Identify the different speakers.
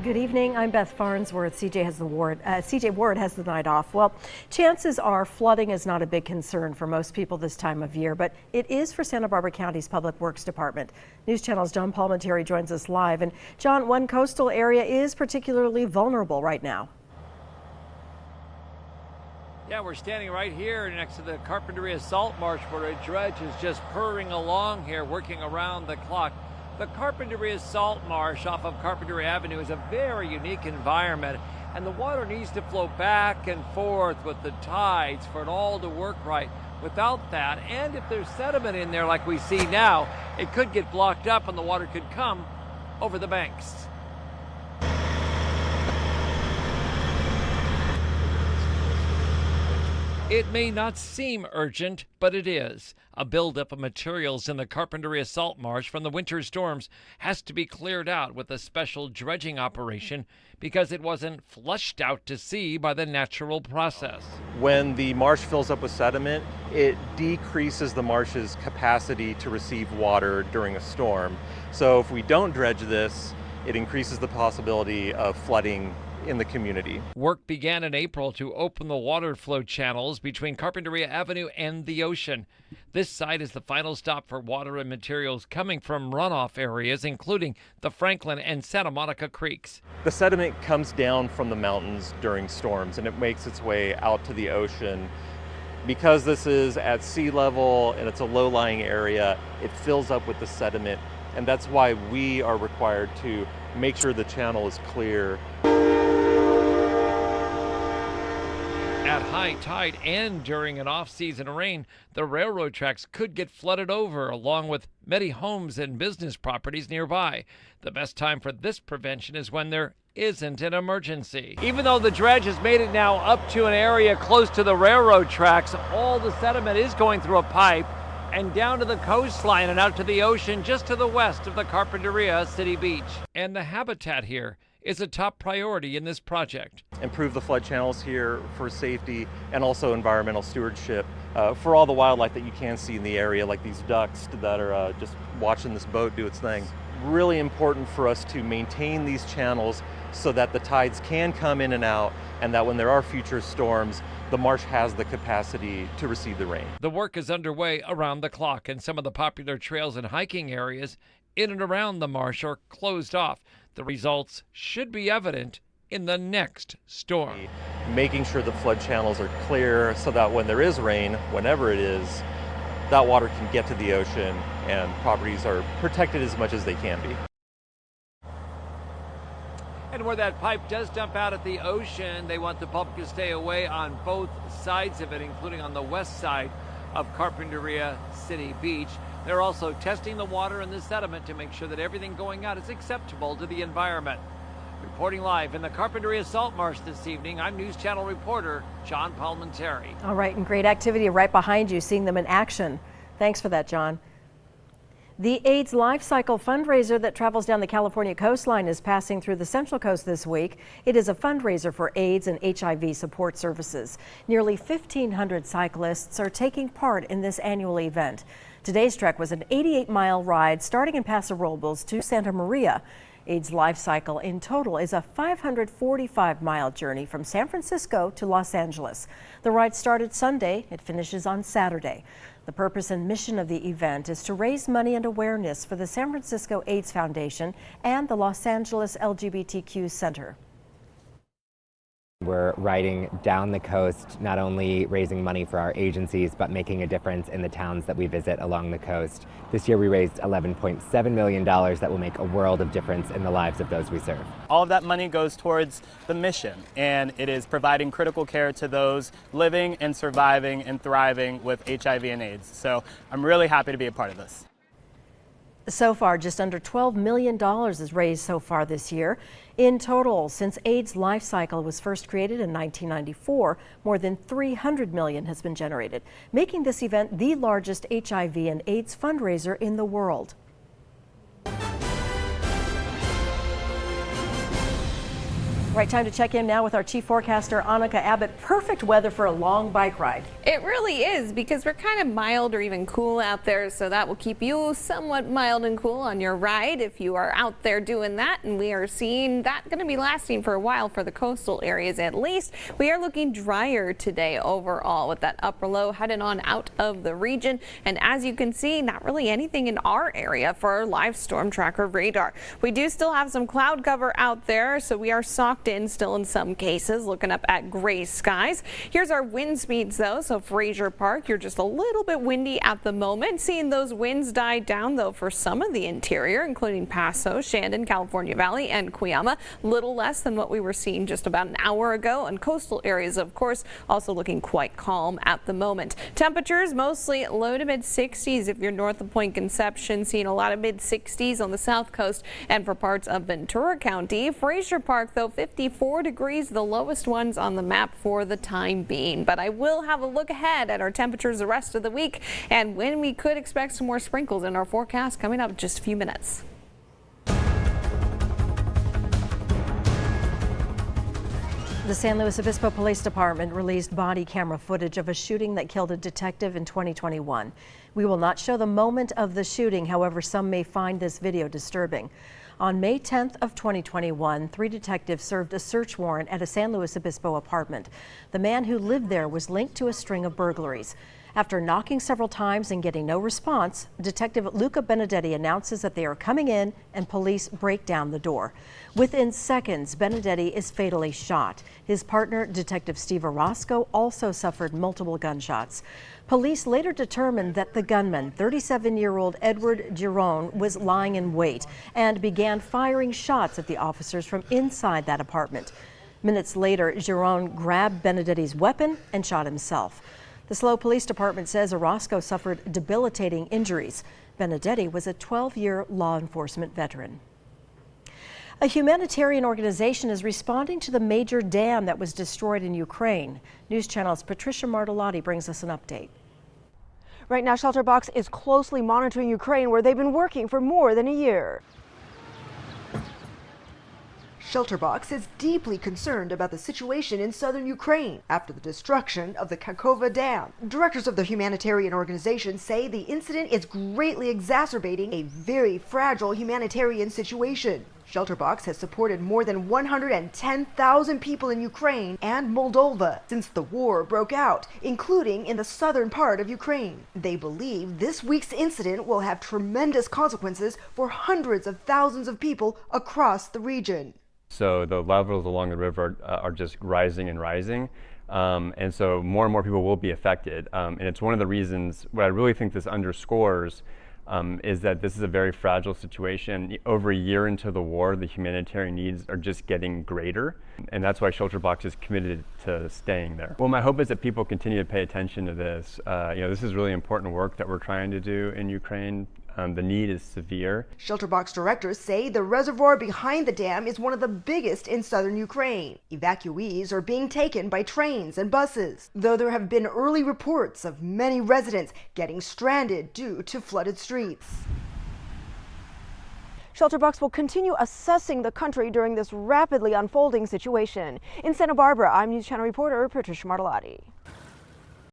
Speaker 1: Good evening. I'm Beth Farnsworth. CJ Ward has the night off. Well, chances are flooding is not a big concern for most people this time of year, but it is for Santa Barbara County's Public Works Department. News Channel's John Palmentary joins us live. And John, one coastal area is particularly vulnerable right now.
Speaker 2: Yeah, we're standing right here next to the Carpinteria Salt Marsh where a dredge is just purring along here, working around the clock. The Carpinteria Salt Marsh off of Carpinteria Avenue is a very unique environment, and the water needs to flow back and forth with the tides for it all to work right. Without that, and if there's sediment in there like we see now, it could get blocked up and the water could come over the banks. It may not seem urgent, but it is. A buildup of materials in the Carpinteria Salt Marsh from the winter storms has to be cleared out with a special dredging operation because it wasn't flushed out to sea by the natural process.
Speaker 3: When the marsh fills up with sediment, it decreases the marsh's capacity to receive water during a storm. So if we don't dredge this, it increases the possibility of flooding in the community.
Speaker 2: Work began in April to open the water flow channels between Carpinteria Avenue and the ocean. This site is the final stop for water and materials coming from runoff areas, including the Franklin and Santa Monica creeks.
Speaker 3: The sediment comes down from the mountains during storms and it makes its way out to the ocean. Because this is at sea level and it's a low-lying area, it fills up with the sediment, and that's why we are required to make sure the channel is clear.
Speaker 2: At high tide and during an off-season rain, the railroad tracks could get flooded over, along with many homes and business properties nearby. The best time for this prevention is when there isn't an emergency. Even though the dredge has made it now up to an area close to the railroad tracks, all the sediment is going through a pipe and down to the coastline and out to the ocean just to the west of the Carpinteria City Beach. And the habitat here is a top priority in this project.
Speaker 3: Improve the flood channels here for safety and also environmental stewardship for all the wildlife that you can see in the area, like these ducks that are just watching this boat do its thing. Really important for us to maintain these channels so that the tides can come in and out, and that when there are future storms, the marsh has the capacity to receive the rain.
Speaker 2: The work is underway around the clock, and some of the popular trails and hiking areas in and around the marsh are closed off. The results should be evident in the next storm.
Speaker 3: Making sure the flood channels are clear so that when there is rain, whenever it is, that water can get to the ocean and properties are protected as much as they can be.
Speaker 2: And where that pipe does dump out at the ocean, they want the public to stay away on both sides of it, including on the west side of Carpinteria City Beach. They're also testing the water and the sediment to make sure that everything going out is acceptable to the environment. Reporting live in the Carpinteria Salt Marsh this evening, I'm News Channel reporter John Palmentary.
Speaker 1: All right, and great activity right behind you, seeing them in action. Thanks for that, John. The AIDS Life Cycle fundraiser that travels down the California coastline is passing through the Central Coast this week. It is a fundraiser for AIDS and HIV support services. Nearly 1,500 cyclists are taking part in this annual event. Today's trek was an 88-mile ride starting in Paso Robles to Santa Maria. AIDS Life Cycle in total is a 545-mile journey from San Francisco to Los Angeles. The ride started Sunday. It finishes on Saturday. The purpose and mission of the event is to raise money and awareness for the San Francisco AIDS Foundation and the Los Angeles LGBTQ Center.
Speaker 4: We're riding down the coast, not only raising money for our agencies, but making a difference in the towns that we visit along the coast. This year we raised $11.7 million that will make a world of difference in the lives of those we serve.
Speaker 5: All of that money goes towards the mission, and it is providing critical care to those living and surviving and thriving with HIV and AIDS. So I'm really happy to be a part of this.
Speaker 1: So far, just under $12 million is raised so far this year. In total, since AIDS Life Cycle was first created in 1994, more than $300 million has been generated, making this event the largest HIV and AIDS fundraiser in the world. Right, time to check in now with our chief forecaster, Annika Abbott. Perfect weather for a long bike ride.
Speaker 6: It really is, because we're kind of mild or even cool out there, so that will keep you somewhat mild and cool on your ride if you are out there doing that. And we are seeing that going to be lasting for a while for the coastal areas at least. We are looking drier today overall with that upper low heading on out of the region. And as you can see, not really anything in our area for our live storm tracker radar. We do still have some cloud cover out there, so we are socked in still in some cases, looking up at gray skies. Here's our wind speeds though. So Fraser Park, you're just a little bit windy at the moment. Seeing those winds die down though for some of the interior, including Paso, Shandon, California Valley, and Cuyama. Little less than what we were seeing just about an hour ago. And coastal areas, of course, also looking quite calm at the moment. Temperatures mostly low to mid 60s if you're north of Point Conception, seeing a lot of mid 60s on the south coast and for parts of Ventura County. Fraser Park though 54 degrees, the lowest ones on the map for the time being. But I will have a look ahead at our temperatures the rest of the week and when we could expect some more sprinkles in our forecast coming up in just a few minutes.
Speaker 1: The San Luis Obispo Police Department released body camera footage of a shooting that killed a detective in 2021. We will not show the moment of the shooting, however, some may find this video disturbing. On May 10th of 2021, 3 detectives served a search warrant at a San Luis Obispo apartment. The man who lived there was linked to a string of burglaries. After knocking several times and getting no response, Detective Luca Benedetti announces that they are coming in and police break down the door. Within seconds, Benedetti is fatally shot. His partner, Detective Steve Orozco, also suffered multiple gunshots. Police later determined that the gunman, 37-year-old Edward Giron, was lying in wait and began firing shots at the officers from inside that apartment. Minutes later, Giron grabbed Benedetti's weapon and shot himself. The SLO Police Department says Orozco suffered debilitating injuries. Benedetti was a 12-year law enforcement veteran. A humanitarian organization is responding to the major dam that was destroyed in Ukraine. News Channel's Patricia Martellotti brings us an update.
Speaker 7: Right now, Shelterbox is closely monitoring Ukraine, where they've been working for more than a year. Shelterbox is deeply concerned about the situation in southern Ukraine after the destruction of the Kakova Dam. Directors of the humanitarian organization say the incident is greatly exacerbating a very fragile humanitarian situation. Shelterbox has supported more than 110,000 people in Ukraine and Moldova since the war broke out, including in the southern part of Ukraine. They believe this week's incident will have tremendous consequences for hundreds of thousands of people across the region.
Speaker 8: So the levels along the river are just rising and rising. And so more and more people will be affected. And it's one of the reasons, what I really think this underscores is that this is a very fragile situation. Over a year into the war, the humanitarian needs are just getting greater. And that's why Shelterbox is committed to staying there. Well, my hope is that people continue to pay attention to this. This is really important work that we're trying to do in Ukraine. The need is severe.
Speaker 7: Shelterbox directors say the reservoir behind the dam is one of the biggest in southern Ukraine. Evacuees are being taken by trains and buses, though there have been early reports of many residents getting stranded due to flooded streets. Shelterbox will continue assessing the country during this rapidly unfolding situation. In Santa Barbara, I'm News Channel reporter Patricia Martellotti.